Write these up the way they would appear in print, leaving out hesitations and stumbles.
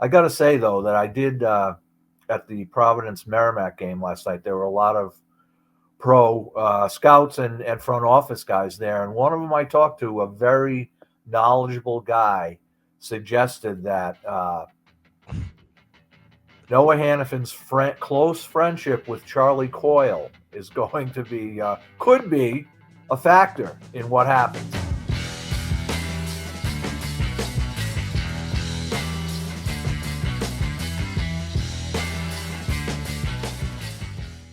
I got to say though that I did at the Providence Merrimack game last night. There were a lot of pro scouts and front office guys there, and one of them I talked to, a very knowledgeable guy, suggested that Noah Hanifin's close friendship with Charlie Coyle is going to be could be a factor in what happens.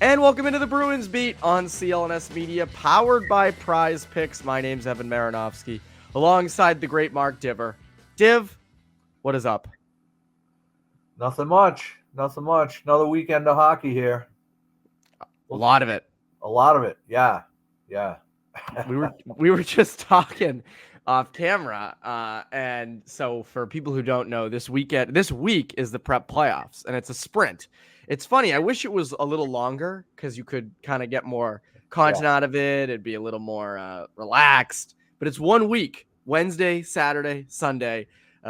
And welcome into the Bruins Beat on CLNS Media, powered by Prize Picks. My name's Evan Marinofsky, alongside the great Mark Divver. Div, what is up? Nothing much. Another weekend of hockey here. A lot of it. Yeah. we were just talking off camera, and so for people who don't know, this week is the prep playoffs, and it's a sprint. It's funny. I wish it was a little longer because you could kind of get more content out of it. It'd be a little more relaxed. But it's 1 week: Wednesday, Saturday, Sunday.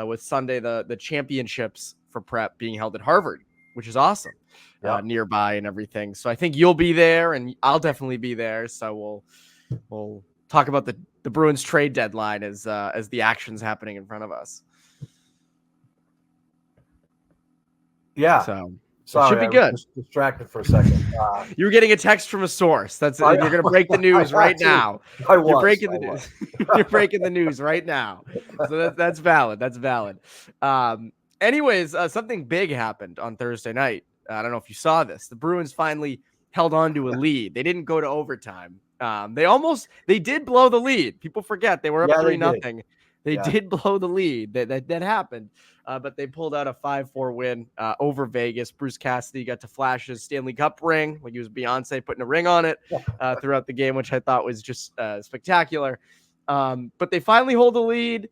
With Sunday the championships for prep being held at Harvard, which is awesome, nearby and everything. So I think you'll be there, and I'll definitely be there. So we'll talk about the Bruins trade deadline as the action's happening in front of us. Yeah. So. Sorry, it should be good. I was distracted for a second. You were getting a text from a source. You're going to break the news right now. You're breaking the news. You're breaking the news right now. So that's valid. Anyways, something big happened on Thursday night. I don't know if you saw this. The Bruins finally held on to a lead. They didn't go to overtime. They did blow the lead. People forget they were up 3-0. They did blow the lead. That happened. But they pulled out a 5-4 win over Vegas. Bruce Cassidy got to flash his Stanley Cup ring, like he was Beyonce putting a ring on it throughout the game, which I thought was just spectacular. But they finally hold the lead.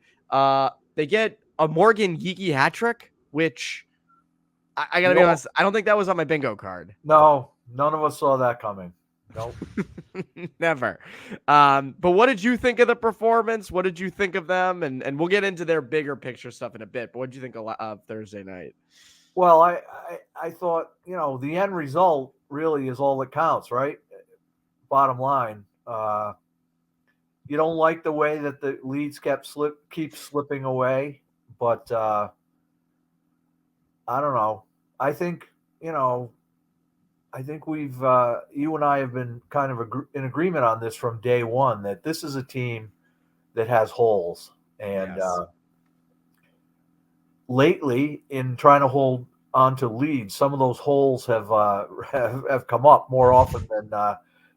They get a Morgan Geekie hat trick, which I got to be honest, I don't think that was on my bingo card. No, none of us saw that coming. Nope. Never. But what did you think of the performance? What did you think of them? And we'll get into their bigger picture stuff in a bit. But what did you think of Thursday night? Well, I thought, the end result really is all that counts, right? Bottom line, you don't like the way that the leads keep slipping away, but I don't know. I think we've you and I have been kind of in agreement on this from day one, that this is a team that has holes, and lately in trying to hold on to leads, some of those holes have come up more often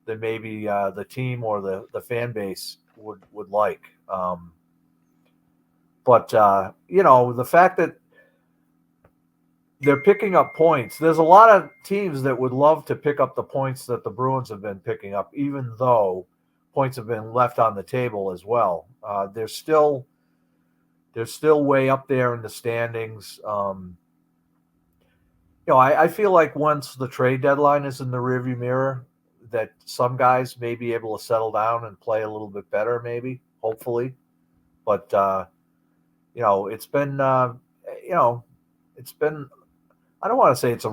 than maybe the team or the fan base would like. But the fact that they're picking up points. There's a lot of teams that would love to pick up the points that the Bruins have been picking up, even though points have been left on the table as well. They're still way up there in the standings. I feel like once the trade deadline is in the rearview mirror, that some guys may be able to settle down and play a little bit better, maybe, hopefully. But it's been I don't want to say it's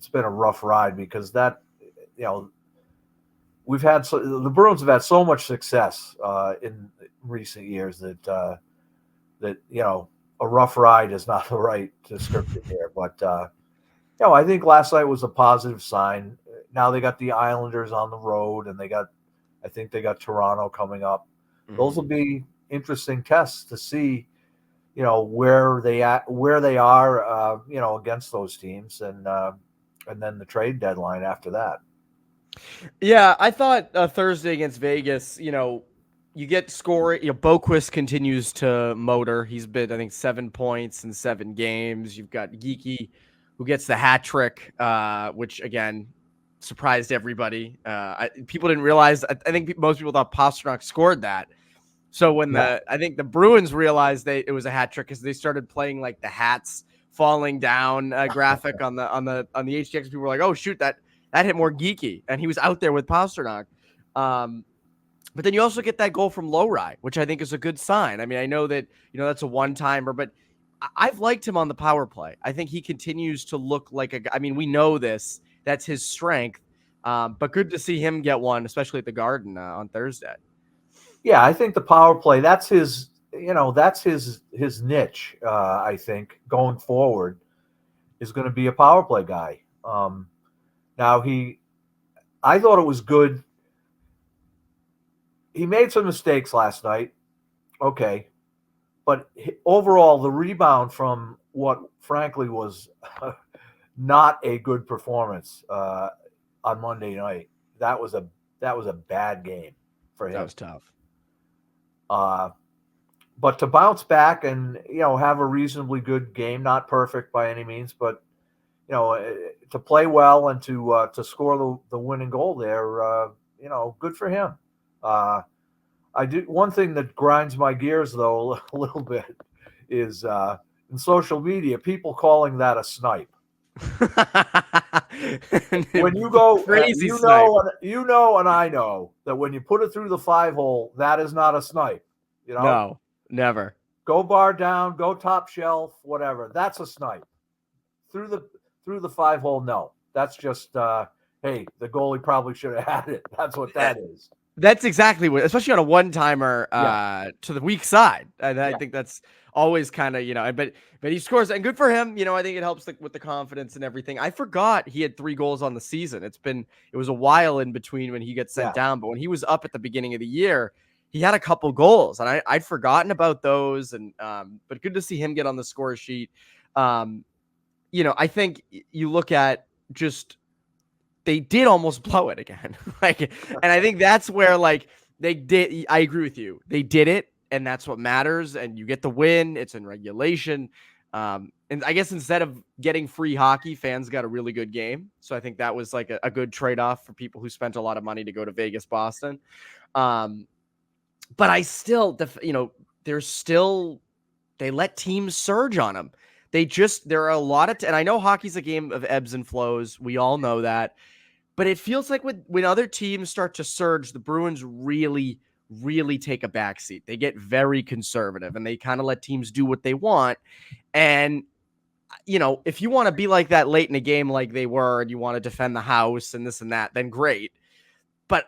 been a rough ride, because the Bruins have had so much success in recent years that a rough ride is not the right description here. But I think last night was a positive sign. Now they got the Islanders on the road, and I think they got Toronto coming up. Mm-hmm. Those will be interesting tests to see, where they are, against those teams, and then the trade deadline after that. Yeah, I thought Thursday against Vegas, you get scoring. Boquist continues to motor. He's been, I think, 7 points in 7 games. You've got Geekie, who gets the hat trick, which again surprised everybody. People didn't realize. I think most people thought Pastrnak scored that. So when I think the Bruins realized it was a hat trick, because they started playing like the hats falling down graphic on the HTX. People were like, "Oh shoot, that hit more Geeky," and he was out there with Pastrnak. But then you also get that goal from Lowry, which I think is a good sign. I mean, I know that that's a one-timer, but I've liked him on the power play. I think he continues to look like I mean, we know this. That's his strength. But good to see him get one, especially at the Garden on Thursday. Yeah, I think the power play, that's his, that's his niche, I think, going forward, is going to be a power play guy. Now, I thought it was good. He made some mistakes last night. Okay. But overall, the rebound from what, frankly, was not a good performance on Monday night, that was a bad game for him. That was tough. But to bounce back and, have a reasonably good game, not perfect by any means, but, to play well and to score the winning goal there, good for him. I do. One thing that grinds my gears, though, a little bit is in social media, people calling that a snipe. When you go, crazy and I know that when you put it through the 5-hole, that is not a snipe. No, never. Go bar down, go top shelf, whatever. That's a snipe. Through the 5-hole, no. That's just hey, the goalie probably should have had it. That's what that is. That's exactly what, especially on a one-timer to the weak side. And I think that's always kind of, but he scores, and good for him. I think it helps with the confidence and everything. I forgot he had 3 goals on the season. It was a while in between when he gets sent down, but when he was up at the beginning of the year, he had a couple goals, and I'd forgotten about those. And but good to see him get on the score sheet. I think you look at just, they did almost blow it again. And I think that's where they did. I agree with you. They did it, and that's what matters. And you get the win. It's in regulation. And I guess instead of getting free hockey, fans got a really good game. So I think that was like a good trade-off for people who spent a lot of money to go to Vegas, Boston. But I still, they let teams surge on them. There are a lot of, and I know hockey's a game of ebbs and flows. We all know that. But it feels like when other teams start to surge, the Bruins really, really take a backseat. They get very conservative, and they kind of let teams do what they want. And, if you want to be like that late in a game like they were, and you want to defend the house and this and that, then great. But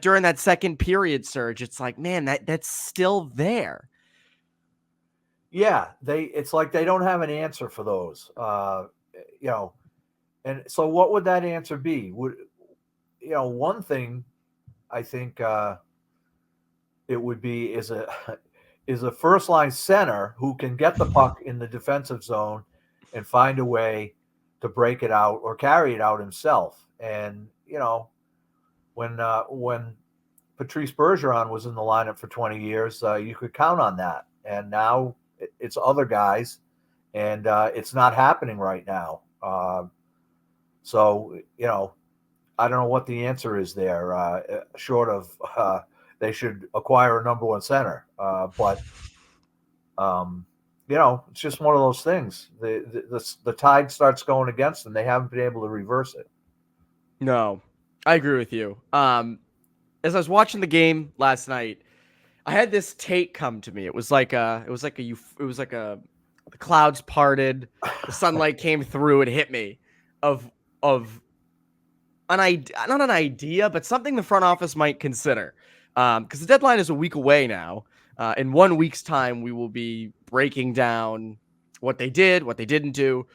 during that second period surge, it's like, man, that's still there. Yeah, it's like they don't have an answer for those. And so what would that answer be? One thing I think it would be is a first line center who can get the puck in the defensive zone and find a way to break it out or carry it out himself. And when Patrice Bergeron was in the lineup for 20 years, you could count on that. And now it's other guys, and it's not happening right now. So, I don't know what the answer is there, short of they should acquire a number 1 center. But it's just one of those things. The tide starts going against them. They haven't been able to reverse it. No, I agree with you. As I was watching the game last night, I had this take come to me. It was like the clouds parted, the sunlight came through, and hit me of not an idea, but something the front office might consider. Because the deadline is a week away now. In 1 week's time, we will be breaking down what they did, what they didn't do.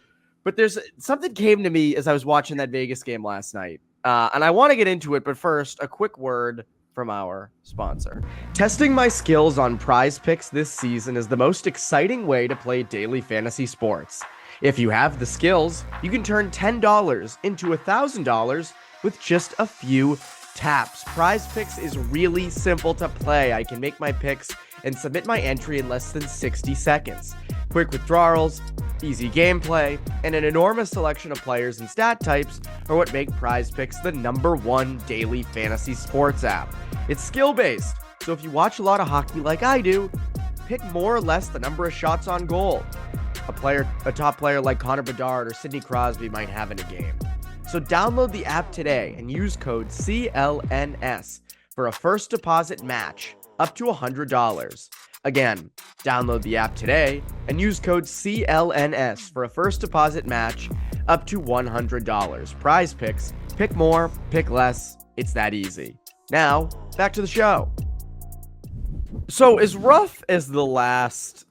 But there's something came to me as I was watching that Vegas game last night. And I want to get into it, but first, a quick word from our sponsor. Testing my skills on Prize Picks this season is the most exciting way to play daily fantasy sports. If you have the skills, you can turn $10 into $1,000 with just a few taps. Prize Picks is really simple to play. I can make my picks and submit my entry in less than 60 seconds. Quick withdrawals, easy gameplay, and an enormous selection of players and stat types are what make Prize Picks the #1 daily fantasy sports app. It's skill-based, so if you watch a lot of hockey like I do, pick more or less the number of shots on goal a top player like Connor Bedard or Sidney Crosby might have in a game. So download the app today and use code CLNS for a first deposit match up to $100. Again, download the app today and use code CLNS for a first deposit match up to $100. Prize Picks. Pick more, pick less. It's that easy. Now, back to the show. So, as rough as the last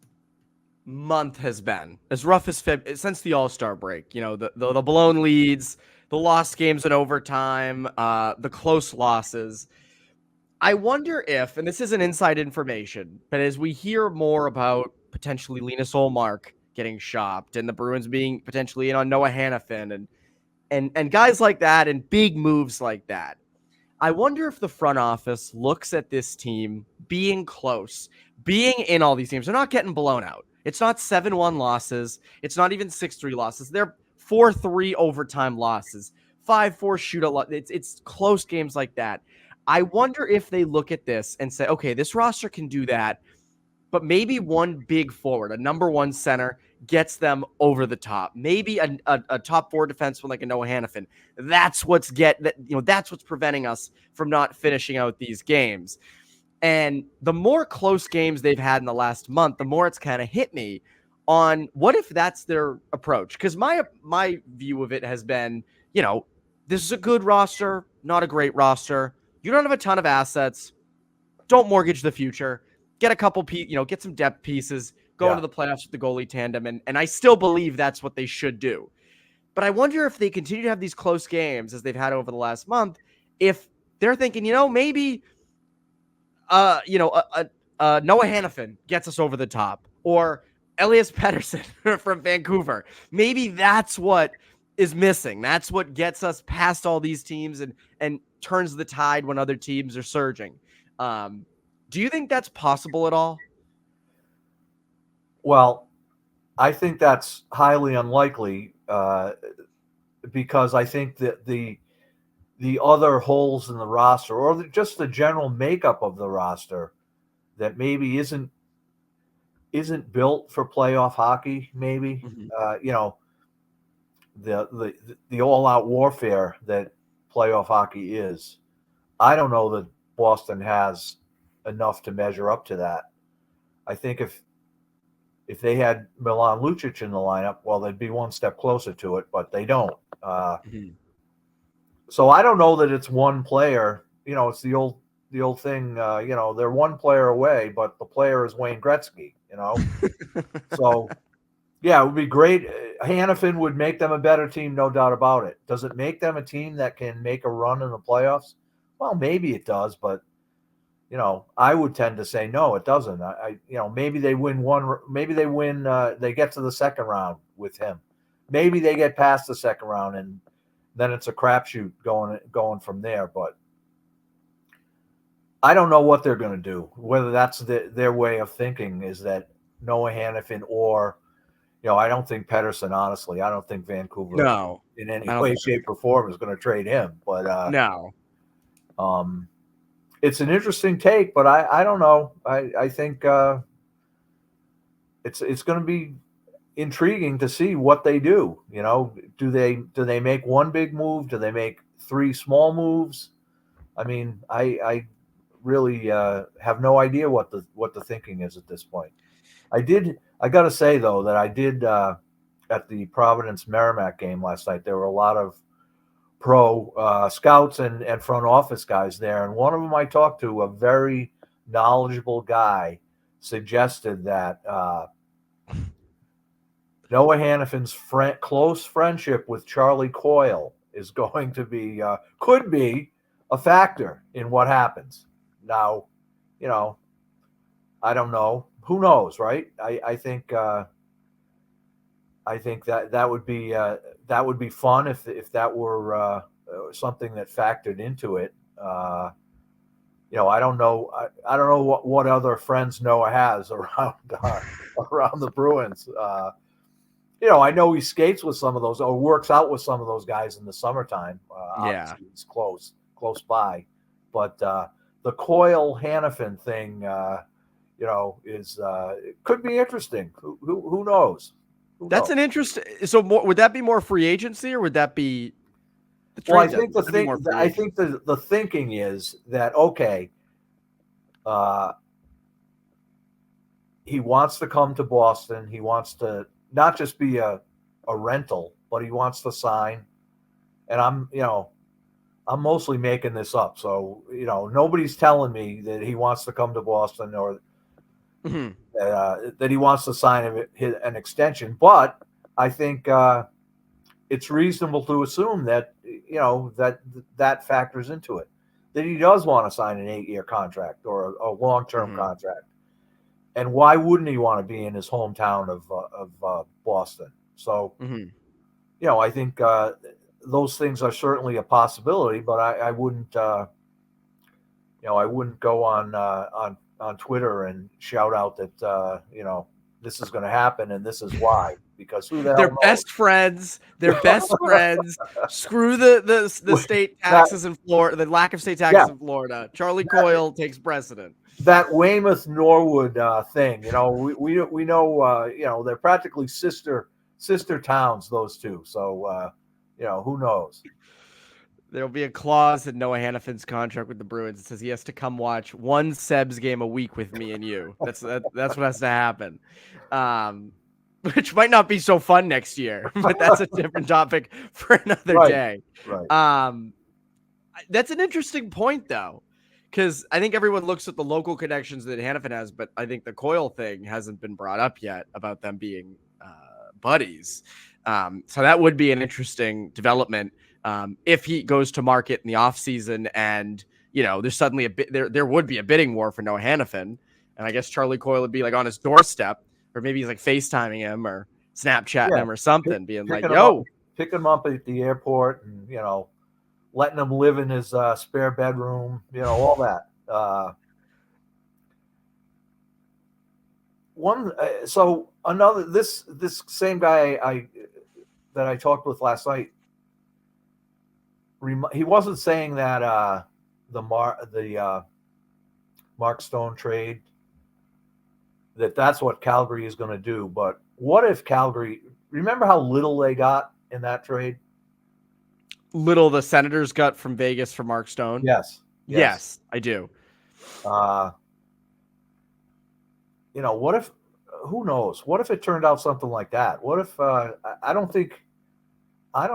month has been, as rough as since the All-Star break, the blown leads, the lost games in overtime, the close losses, I wonder if, and this isn't inside information, but as we hear more about potentially Linus Ullmark getting shopped and the Bruins being potentially in on Noah Hanifin and guys like that and big moves like that, I wonder if the front office looks at this team being close, being in all these games. They're not getting blown out. It's not 7-1 losses. It's not even 6-3 losses. They're 4-3 overtime losses, 5-4 shootout. It's close games like that. I wonder if they look at this and say, okay, this roster can do that, but maybe one big forward, a number one center, gets them over the top. Maybe a top four defenseman like a Noah Hanifin. That's what's preventing us from not finishing out these games. And the more close games they've had in the last month, the more it's kind of hit me on what if that's their approach. Because my view of it has been, this is a good roster, not a great roster. You don't have a ton of assets. Don't mortgage the future. Get a couple, get some depth pieces. Go into the playoffs with the goalie tandem, and I still believe that's what they should do. But I wonder if they continue to have these close games as they've had over the last month, if they're thinking, maybe, Noah Hanifin gets us over the top, or Elias Pettersson from Vancouver. Maybe that's what is missing. That's what gets us past all these teams and turns the tide when other teams are surging. Do you think that's possible at all? Well, I think that's highly unlikely because I think that the other holes in the roster, or just the general makeup of the roster, that maybe isn't built for playoff hockey. Maybe the all-out warfare that playoff hockey is. I don't know that Boston has enough to measure up to that. I think if they had Milan Lucic in the lineup, well, they'd be one step closer to it, but they don't. So I don't know that it's one player. It's the old thing. They're one player away, but the player is Wayne Gretzky. So yeah, it would be great. Hanifin would make them a better team, no doubt about it. Does it make them a team that can make a run in the playoffs? Well, maybe it does, but I would tend to say no, it doesn't. Maybe they win one. Maybe they win. They get to the second round with him. Maybe they get past the second round, and then it's a crapshoot going from there. But I don't know what they're going to do. Whether that's their way of thinking is that Noah Hanifin, or I don't think Pettersson. Honestly, I don't think Vancouver in any way, shape, or form is going to trade him. But no. It's an interesting take, but I don't know. I think it's going to be intriguing to see what they do. Do they make one big move? Do they make three small moves? I mean, I really have no idea what the thinking is at this point. I got to say though that I did at the Providence Merrimack game last night. There were a lot of pro scouts and front office guys there, and one of them I talked to, a very knowledgeable guy, suggested that Noah Hanifin's close friendship with Charlie Coyle is going to be could be a factor in what happens. Now, I don't know. Who knows, right? I think that would be fun if that were something that factored into it. I don't know. I don't know what other friends Noah has around the Bruins. I know he skates with some of those, or works out with some of those guys in the summertime. Obviously he's close by, but the Coyle Hanifin thing, is it could be interesting. Who knows? That's an interest. So would that be more free agency, or would that be? Well, I think the thinking is that, okay, he wants to come to Boston. He wants to not just be a rental, but he wants to sign. And I'm mostly making this up. So, nobody's telling me that he wants to come to Boston or that he wants to sign an extension. But I think it's reasonable to assume that, that factors into it, that he does want to sign an 8-year contract or a long-term contract. And why wouldn't he want to be in his hometown of Boston? So, I think those things are certainly a possibility, but I wouldn't, I wouldn't go on Twitter and shout out that, this is going to happen and this is why, because who the hell They're knows? best friends. They're best friends. Screw the state taxes in Florida, the lack of state taxes in Florida. Charlie Coyle takes precedent. That Weymouth Norwood thing, we know, they're practically sister towns, those two. So, who knows? There'll be a clause in Noah Hanifin's contract with the Bruins that says he has to come watch one Sebs game a week with me and you. That's what has to happen. Which might not be so fun next year, but that's a different topic for another day. Right. That's an interesting point, though, because I think everyone looks at the local connections that Hanifin has, but I think the Coyle thing hasn't been brought up yet about them being buddies. So that would be an interesting development if he goes to market in the offseason and, there's suddenly there would be a bidding war for Noah Hanifin. And I guess Charlie Coyle would be like on his doorstep, or maybe he's like FaceTiming him or Snapchatting him or something, being like, pick him up at the airport and, letting him live in his spare bedroom, all that. This same guy that I talked with last night, he wasn't saying that the Mark Stone trade, that's what Calgary is going to do. But what if Calgary, remember how little they got in that trade? Little the Senators got from Vegas for Mark Stone? Yes, I do. What if, who knows? What if it turned out something like that? What if, I don't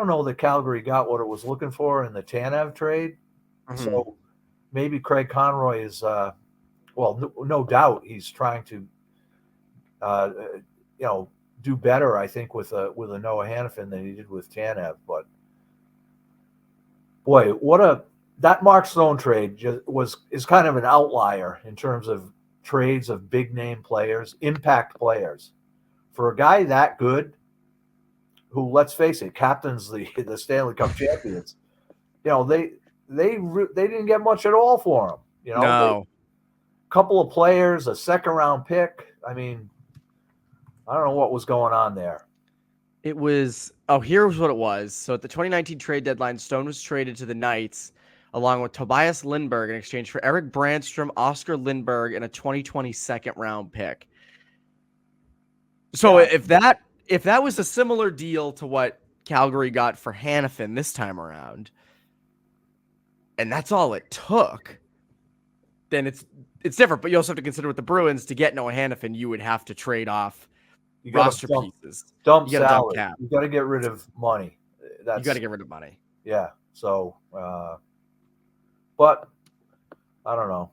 know that Calgary got what it was looking for in the Tanev trade. So maybe Craig Conroy is, no doubt he's trying to, do better, I think, with a Noah Hanifin than he did with Tanev. But boy, that Mark Stone trade is kind of an outlier in terms of trades of big name players, impact players. For a guy that good, who, let's face it, captains the Stanley Cup champions, they didn't get much at all for him. No. Couple of players, a second round pick. I mean, I don't know what was going on there. It was, here's what it was. So at the 2019 trade deadline, Stone was traded to the Knights along with Tobias Lindberg in exchange for Eric Brandstrom, Oscar Lindberg, and a 2020 second round pick. So if that was a similar deal to what Calgary got for Hanifin this time around, and that's all it took, then it's different. But you also have to consider with the Bruins, to get Noah Hanifin, you would have to trade off roster pieces. Dump salary. You got to get rid of money. You got to get rid of money. Yeah. So, but I don't know.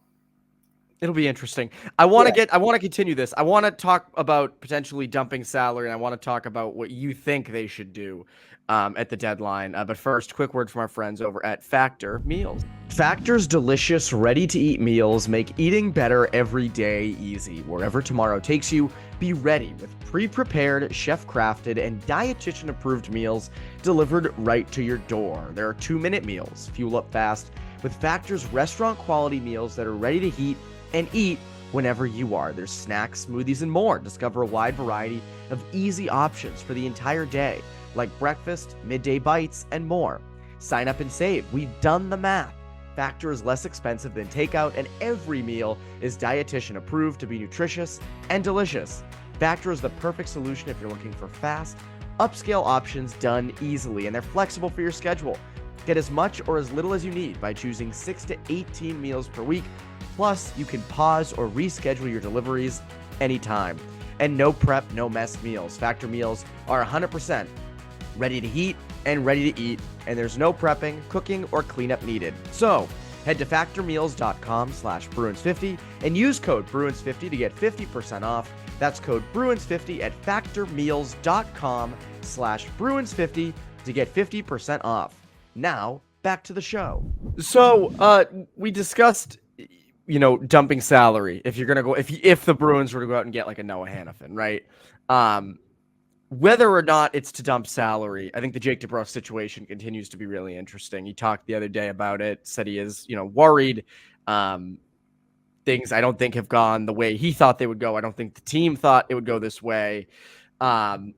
It'll be interesting. I want to continue this. I want to talk about potentially dumping salary, and I want to talk about what you think they should do at the deadline. But first, quick word from our friends over at Factor Meals. Factor's delicious, ready-to-eat meals make eating better every day easy. Wherever tomorrow takes you, be ready with pre-prepared, chef-crafted, and dietitian-approved meals delivered right to your door. There are 2-minute meals. Fuel up fast with Factor's restaurant-quality meals that are ready to heat and eat whenever you are. There's snacks, smoothies, and more. Discover a wide variety of easy options for the entire day, like breakfast, midday bites, and more. Sign up and save. We've done the math. Factor is less expensive than takeout, and every meal is dietitian approved to be nutritious and delicious. Factor is the perfect solution if you're looking for fast, upscale options done easily, and they're flexible for your schedule. Get as much or as little as you need by choosing 6 to 18 meals per week. Plus, you can pause or reschedule your deliveries anytime. And no prep, no mess meals. Factor meals are 100% ready to heat and ready to eat, and there's no prepping, cooking, or cleanup needed. So head to factormeals.com/Bruins50 and use code Bruins50 to get 50% off. That's code Bruins50 at factormeals.com/Bruins50 to get 50% off. Now, back to the show. So, we discussed, dumping salary. If you're going to go, if the Bruins were to go out and get like a Noah Hanifin, right? Whether or not it's to dump salary, I think the Jake DeBrusk situation continues to be really interesting. He talked the other day about it, said he is, worried. Things I don't think have gone the way he thought they would go. I don't think the team thought it would go this way. And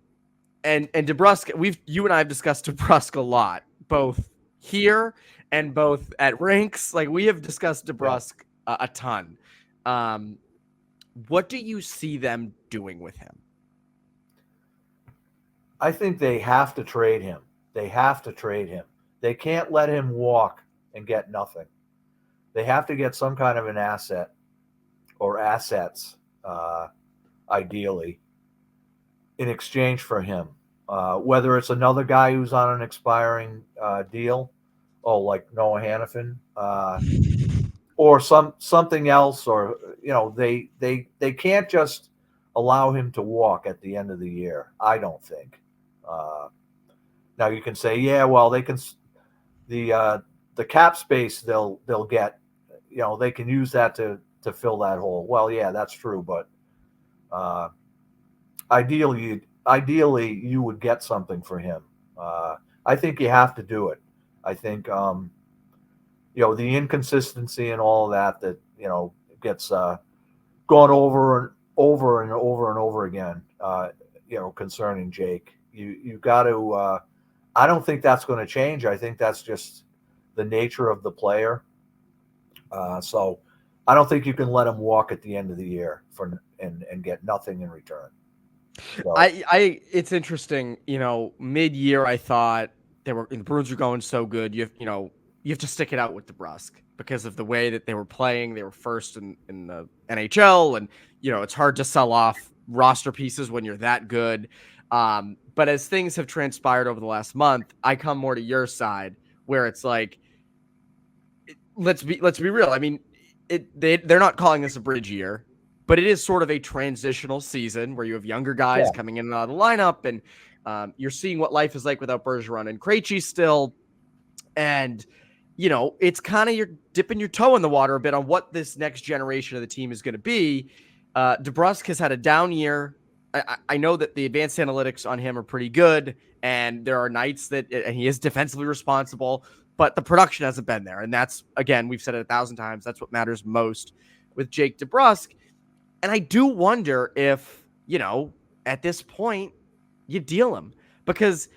DeBrusk, you and I have discussed DeBrusk a lot, both here and both at rinks. Like, we have discussed DeBrusk a ton. What do you see them doing with him? I think they have to trade him. They can't let him walk and get nothing. They have to get some kind of an asset or assets, ideally, in exchange for him. Whether it's another guy who's on an expiring deal, like Noah Hanifin, or something else, or they can't just allow him to walk at the end of the year. I don't think. Now you can say, yeah, well, they can the cap space they'll get, they can use that to fill that hole. Well, yeah, that's true, but ideally you would get something for him. I think you have to do it. I think the inconsistency and all of that gets gone over and over and over and over again, concerning Jake. You got to I don't think that's going to change. I think that's just the nature of the player. So I don't think you can let him walk at the end of the year and get nothing in return. So. It's interesting. Mid-year I thought the Bruins were going so good. You have to stick it out with DeBrusk because of the way that they were playing. They were first in the NHL, and it's hard to sell off roster pieces when you're that good. But as things have transpired over the last month, I come more to your side where it's like, let's be real. I mean, they're not calling this a bridge year, but it is sort of a transitional season where you have younger guys coming in and out of the lineup, and you're seeing what life is like without Bergeron and Krejci still. And, it's kind of you're dipping your toe in the water a bit on what this next generation of the team is going to be. DeBrusk has had a down year. I know that the advanced analytics on him are pretty good, and there are nights that and he is defensively responsible, but the production hasn't been there. And that's, again, we've said it 1,000 times, that's what matters most with Jake DeBrusk. And I do wonder if, at this point, you deal him. Because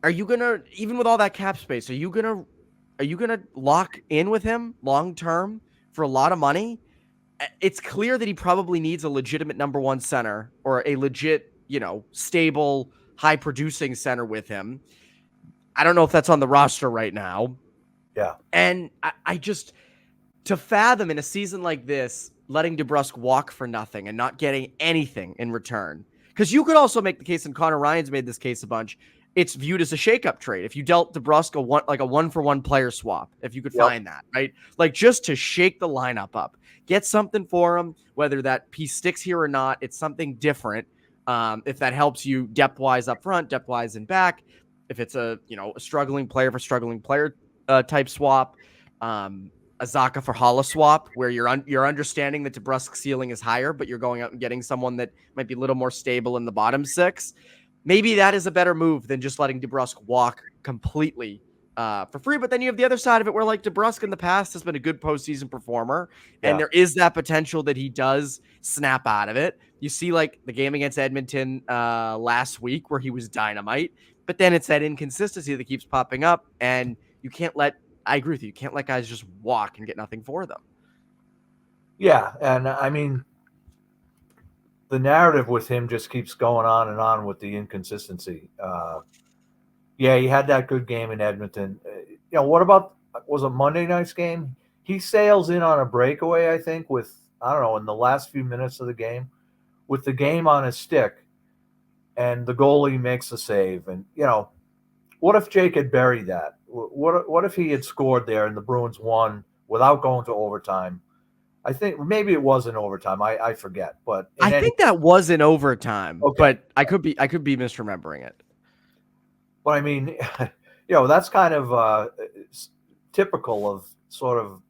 are you going to, even with all that cap space, are you going to lock in with him long-term for a lot of money? It's clear that he probably needs a legitimate number one center or a legit, stable, high-producing center with him. I don't know if that's on the roster right now. Yeah. And I just, to fathom in a season like this, letting DeBrusk walk for nothing and not getting anything in return. Because you could also make the case, and Conor Ryan's made this case a bunch, it's viewed as a shakeup trade. If you dealt DeBrusk a 1-for-1 player swap, if you could find that, right? Like, just to shake the lineup up. Get something for him, whether that piece sticks here or not. It's something different. If that helps you depth-wise up front, depth-wise in back. If it's a struggling player for struggling player type swap, a Zacha for Hala swap, where you're understanding that DeBrusk's ceiling is higher, but you're going out and getting someone that might be a little more stable in the bottom six. Maybe that is a better move than just letting DeBrusk walk completely for free. But then you have the other side of it where, like, DeBrusk in the past has been a good postseason performer, and there is that potential that he does snap out of it. You see, like, the game against Edmonton last week where he was dynamite, but then it's that inconsistency that keeps popping up, and you can't I agree with you. You can't let guys just walk and get nothing for them. Yeah, and I mean, the narrative with him just keeps going on and on with the inconsistency. Yeah, he had that good game in Edmonton. What about, was it Monday night's game? He sails in on a breakaway, I think, with, I don't know, in the last few minutes of the game, with the game on his stick, and the goalie makes the save. And, what if Jake had buried that? What if he had scored there and the Bruins won without going to overtime? I think maybe it was in overtime. I forget, but I think that was in overtime, okay. But I could be misremembering it. But I mean, that's kind of typical of sort of,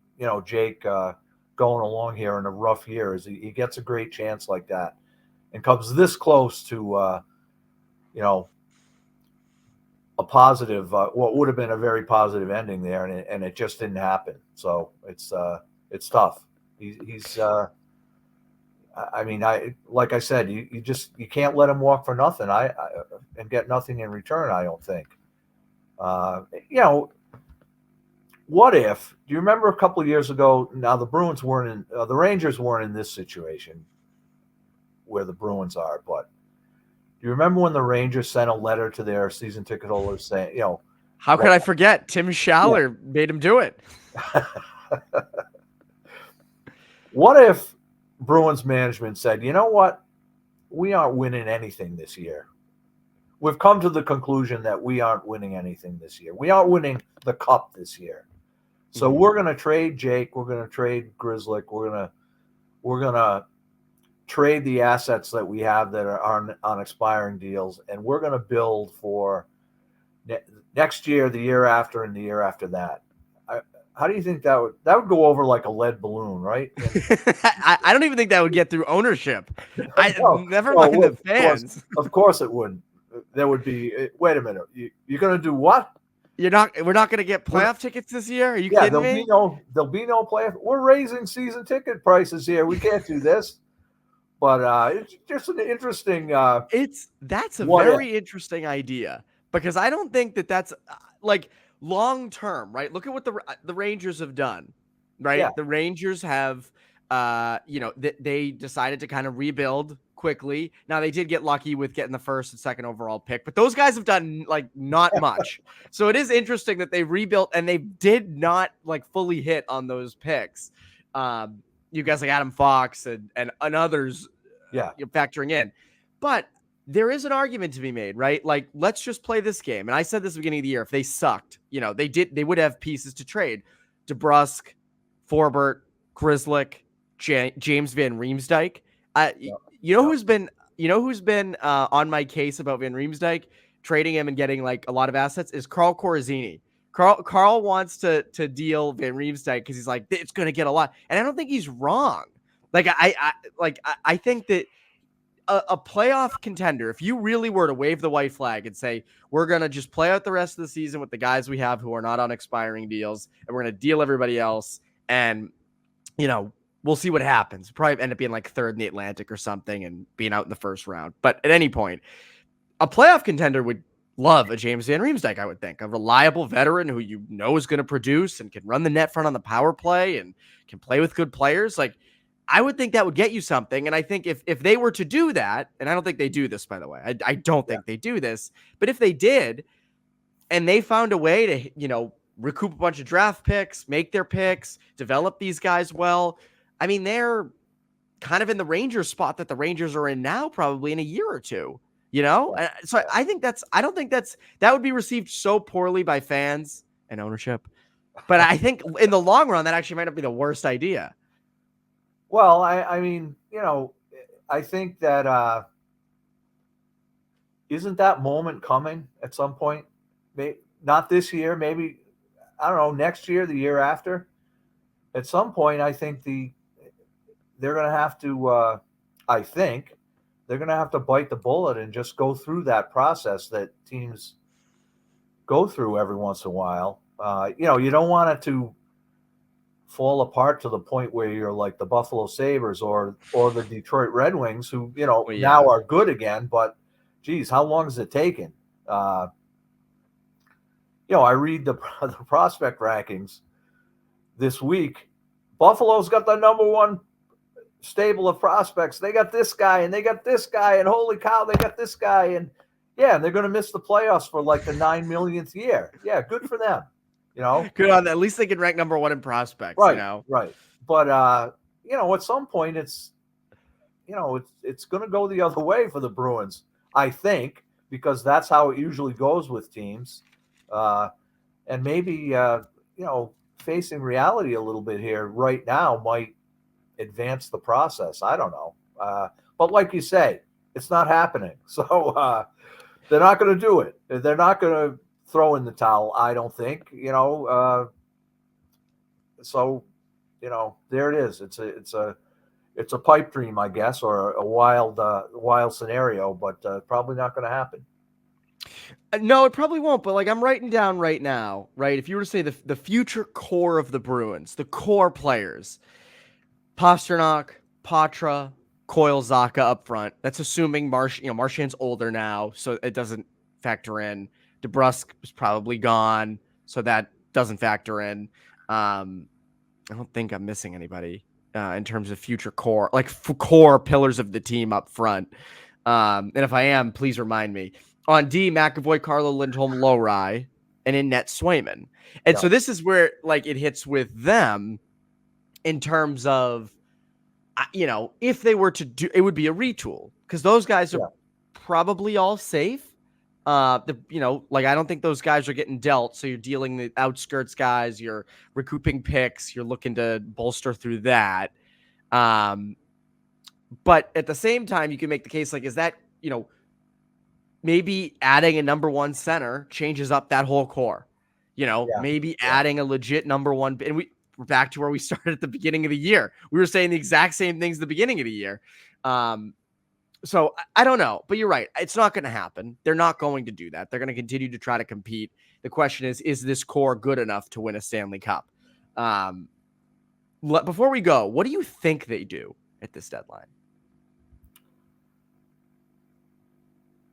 Jake going along here in a rough year. Is he gets a great chance like that and comes this close to, a positive, what would have been a very positive ending there, and it just didn't happen. So it's tough. He's I mean, like I said, you can't let him walk for nothing. And get nothing in return. I don't think. What if? Do you remember a couple of years ago? Now the Bruins weren't in. The Rangers weren't in this situation where the Bruins are. But do you remember when the Rangers sent a letter to their season ticket holders saying, how could I forget? Tim Schaller made him do it. What if Bruins management said, you know what? We aren't winning anything this year. We've come to the conclusion that we aren't winning anything this year. We aren't winning the cup this year. So we're going to trade Jake. We're going to trade Grizzly. We're going to trade the assets that we have that are on expiring deals, and we're going to build for next year, the year after, and the year after that. How do you think that would go over like a lead balloon, right? I don't even think that would get through ownership. Never mind the fans. Of course it wouldn't. There would be. Wait a minute. You're going to do what? We're not going to get playoff tickets this year. Are you kidding me? There'll be no playoff. We're raising season ticket prices here. We can't do this. But it's just an interesting. That's a very interesting idea, because I don't think that's like long term, right? Look at what the Rangers have done, right? Yeah. The Rangers have, they decided to kind of rebuild quickly. Now they did get lucky with getting the first and second overall pick, but those guys have done like not much. So it is interesting that they rebuilt and they did not like fully hit on those picks. You guys like Adam Fox and others, factoring in, but there is an argument to be made, right? Like, let's just play this game. And I said this at the beginning of the year, if they sucked, they would have pieces to trade. DeBrusk, Forbert, Grzelcyk, James Van Riemsdyk. Who's been on my case about Van Riemsdyk trading him and getting like a lot of assets is Carl Corazzini. Carl wants to deal Van Riemsdyk because he's like, it's going to get a lot. And I don't think he's wrong. Like, I think that a playoff contender, if you really were to wave the white flag and say, we're going to just play out the rest of the season with the guys we have who are not on expiring deals, and we're going to deal everybody else, and, we'll see what happens. Probably end up being like third in the Atlantic or something and being out in the first round. But at any point, a playoff contender would love a James Van Riemsdyk, I would think. A reliable veteran who is going to produce and can run the net front on the power play and can play with good players. Like, I would think that would get you something. And I think if they were to do that, and I don't think they do this, by the way, I don't think they do this, but if they did, and they found a way to, recoup a bunch of draft picks, make their picks, develop these guys well, I mean, they're kind of in the Rangers spot that the Rangers are in now, probably in a year or two, So I think that would be received so poorly by fans and ownership. But I think in the long run, that actually might not be the worst idea. Well, I mean, I think that isn't that moment coming at some point? Maybe not this year, maybe, I don't know, next year, the year after. At some point, I think they're going to have to, they're going to have to bite the bullet and just go through that process that teams go through every once in a while. You don't want it to fall apart to the point where you're like the Buffalo Sabres or the Detroit Red Wings, who, now are good again, but geez, how long is it taking? I read the prospect rankings this week. Buffalo's got the number one stable of prospects. They got this guy and they got this guy, and holy cow, they got this guy. And they're going to miss the playoffs for like the 9 millionth year. Yeah. Good for them. Good on that. At least they can rank number one in prospects, Right. Right. But, at some point it's going to go the other way for the Bruins, I think, because that's how it usually goes with teams. And maybe, facing reality a little bit here right now might advance the process. I don't know. But like you say, it's not happening. So they're not going to do it. They're not going to throw in the towel, I don't think, so, there it is. It's a pipe dream, I guess, or a wild scenario, but probably not going to happen. No, it probably won't. But like I'm writing down right now, right? If you were to say the future core of the Bruins, the core players, Pastrnak, Patra, Coyle, Zaka up front. That's assuming Marchand's older now, so it doesn't factor in. DeBrusk is probably gone, so that doesn't factor in. I don't think I'm missing anybody in terms of future core, like core pillars of the team up front. And if I am, please remind me. On D, McAvoy, Carlo, Lindholm, Lowry, and in net Swayman. And so this is where like it hits with them in terms of, if they were to do, it would be a retool because those guys are probably all safe. I don't think those guys are getting dealt. So you're dealing the outskirts guys, you're recouping picks, you're looking to bolster through that. But at the same time, you can make the case like, is that, maybe adding a number one center changes up that whole core, maybe adding a legit number one. And we're back to where we started at the beginning of the year. We were saying the exact same things at the beginning of the year. So I don't know, but you're right. It's not going to happen. They're not going to do that. They're going to continue to try to compete. The question is this core good enough to win a Stanley Cup? Before we go, what do you think they do at this deadline?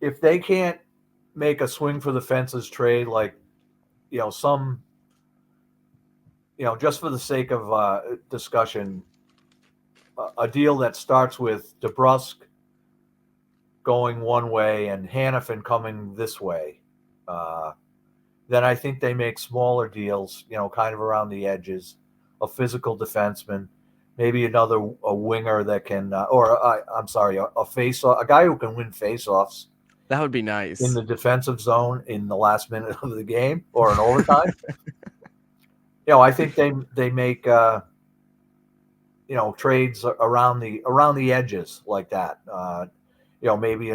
If they can't make a swing for the fences trade, like, just for the sake of discussion, a deal that starts with DeBrusk going one way and Hanifin coming this way, then I think they make smaller deals, kind of around the edges, a physical defenseman, maybe a winger that can, a guy who can win faceoffs. That would be nice. In the defensive zone in the last minute of the game or in overtime. I think they make trades around the edges like that. Maybe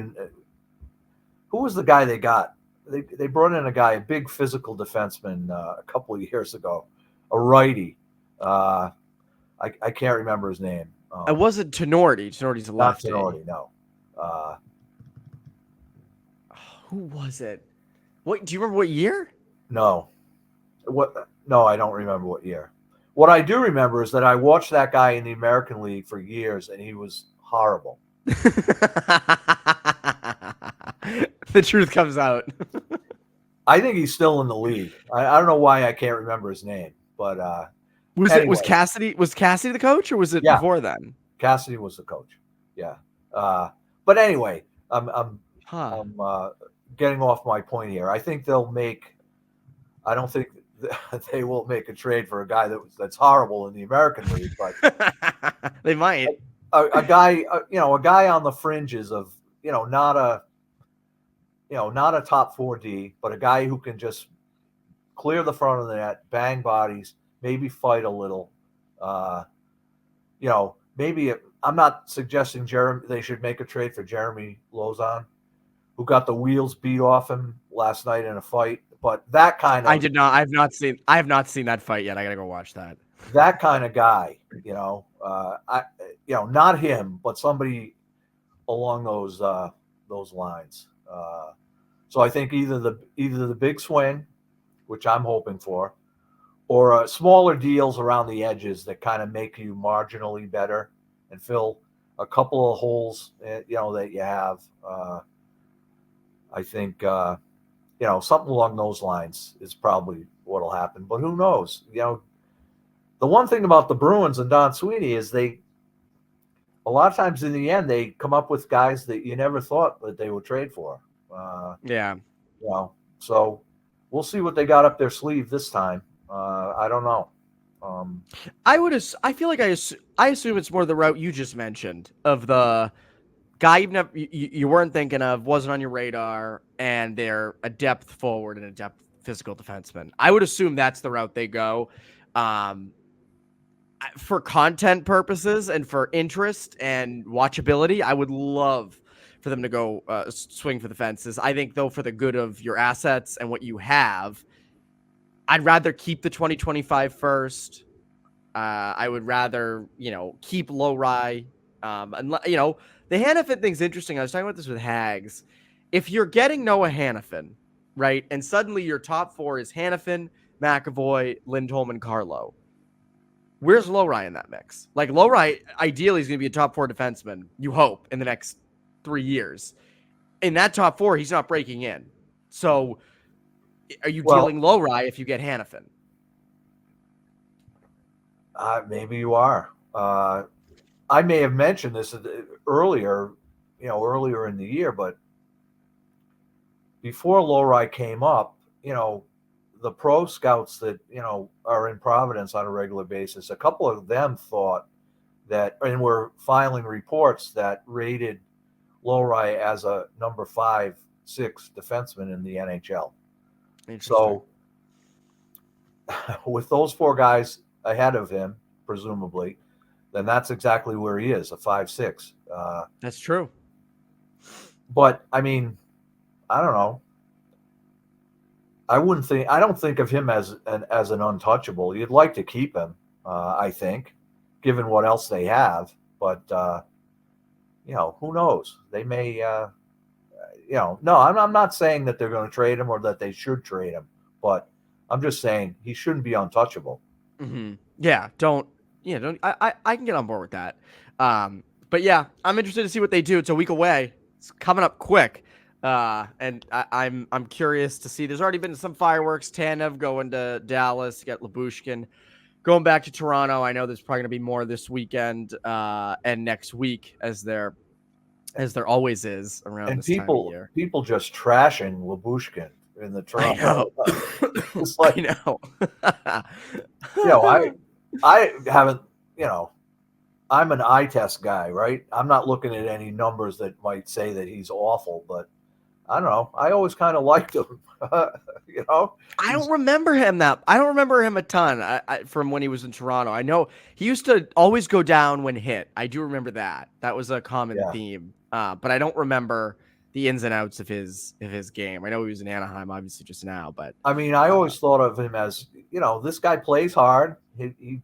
who was the guy they got? They brought in a big physical defenseman a couple of years ago, a righty. I can't remember his name. It wasn't Tenorti. Tenorti's a lefty. Not Tenorti, no. Who was it? What do you remember? What year? No. No, I don't remember what year. What I do remember is that I watched that guy in the American League for years, and he was horrible. The truth comes out. I think he's still in the league. I don't know why I can't remember his name, but was Cassidy the coach, or was it before then? Cassidy was the coach. Yeah. But anyway, I'm getting off my point here. I think I don't think they will make a trade for a guy that's horrible in the American League, but they might. A guy on the fringes of, not a top 4D, but a guy who can just clear the front of the net, bang bodies, maybe fight a little. Maybe I'm not suggesting they should make a trade for Jeremy Lozon, who got the wheels beat off him last night in a fight. But that kind of, I have not seen that fight yet. I gotta go watch that. That kind of guy, not him, but somebody along those lines. So I think either the big swing, which I'm hoping for, or smaller deals around the edges that kind of make you marginally better and fill a couple of holes, that you have. I think, something along those lines is probably what will happen. But who knows? The one thing about the Bruins and Don Sweeney is a lot of times in the end, they come up with guys that you never thought that they would trade for. So we'll see what they got up their sleeve this time. I don't know. I feel like I assume it's more the route you just mentioned of the guy you weren't thinking of, wasn't on your radar, and they're a depth forward and a depth physical defenseman. I would assume that's the route they go. For content purposes and for interest and watchability, I would love for them to go swing for the fences. I think, though, for the good of your assets and what you have, I'd rather keep the 2025 first. I would rather, keep low rye. And, the Hanifin thing's interesting. I was talking about this with Haggs. If you're getting Noah Hanifin, right, and suddenly your top four is Hanifin, McAvoy, Lindholm, and Carlo, where's Lowry in that mix? Like, Lowry ideally is going to be a top four defenseman, you hope, in the next 3 years. In that top four, he's not breaking in. So are you dealing Lowry if you get Hanifin? Maybe you are. I may have mentioned this earlier in the year, but before Lowry came up, the pro scouts that, are in Providence on a regular basis, a couple of them thought that, and were filing reports that rated Lowry as a number 5-6 defenseman in the NHL. So with those four guys ahead of him, presumably, then that's exactly where he is, a 5-6. That's true. But I mean, I don't know. I don't think of him as an untouchable. You'd like to keep him, I think, given what else they have. But who knows? They may. No, I'm not saying that they're going to trade him or that they should trade him, but I'm just saying he shouldn't be untouchable. Mm-hmm. Yeah, don't. I can get on board with that. But yeah, I'm interested to see what they do. It's a week away. It's coming up quick. And I'm curious to see. There's already been some fireworks. Tanev going to Dallas. You got Lyubushkin going back to Toronto. I know there's probably gonna be more this weekend and next week, as there always is around this time of year. People just trashing Lyubushkin in the Toronto. It's like, I haven't. I'm an eye test guy, right? I'm not looking at any numbers that might say that he's awful, but I don't know. I always kind of liked him. I don't remember him a ton from when he was in Toronto. I know he used to always go down when hit. I do remember that. That was a common theme. But I don't remember the ins and outs of his game. I know he was in Anaheim, obviously, just now. But I mean, I always thought of him as, this guy plays hard. He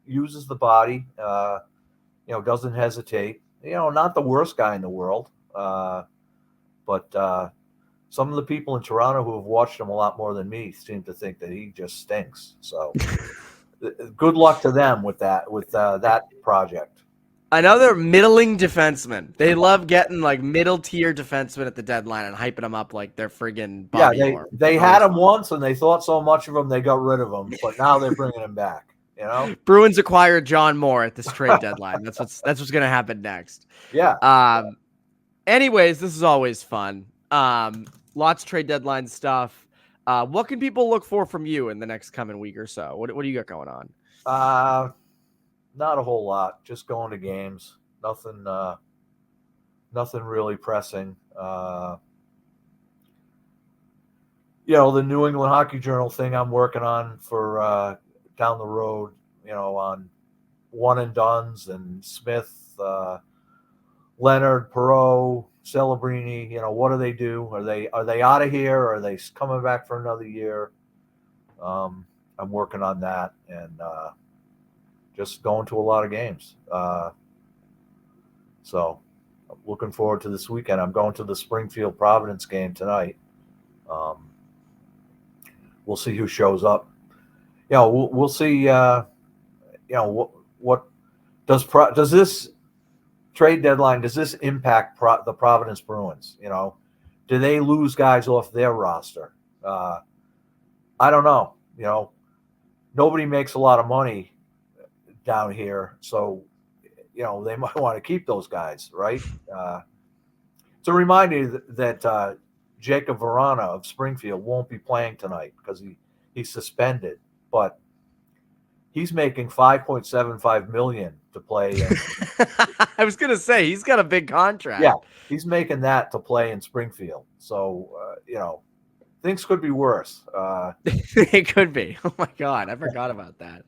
uses the body. Doesn't hesitate. Not the worst guy in the world. But some of the people in Toronto who have watched him a lot more than me seem to think that he just stinks. So good luck to them with that project. Another middling defenseman. They love getting like middle tier defensemen at the deadline and hyping them up like they're friggin' Bobby Orr. They had him once and they thought so much of him they got rid of him, but now they're bringing him back. Bruins acquired John Moore at this trade deadline. That's what's gonna happen next. Yeah. Anyways, this is always fun. Lots of trade deadline stuff. What can people look for from you in the next coming week or so? What do you got going on? Not a whole lot. Just going to games. Nothing really pressing. The New England Hockey Journal thing I'm working on for down the road, on one and dones and Smith, Leonard, Perreault, Celebrini. What do they do? Are they out of here? Or are they coming back for another year? I'm working on that and just going to a lot of games. So I'm looking forward to this weekend. I'm going to the Springfield Providence game tonight. We'll see who shows up. We'll see. What does this trade deadline? Does this impact the Providence Bruins? Do they lose guys off their roster? I don't know. Nobody makes a lot of money down here, so they might want to keep those guys, right? It's a reminder that Jacob Verana of Springfield won't be playing tonight because he's suspended, but He's making $5.75 million to play. I was gonna say he's got a big contract. Yeah, he's making that to play in Springfield. So things could be worse. It could be. Oh my God, I forgot about that.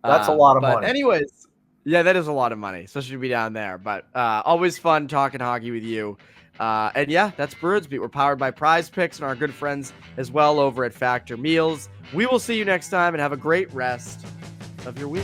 That's a lot of money. Anyways, yeah, that is a lot of money, especially to be down there. But always fun talking hockey with you. And yeah, that's Bruins Beat. We're powered by Prize Picks and our good friends as well over at Factor Meals. We will see you next time and have a great rest of your week.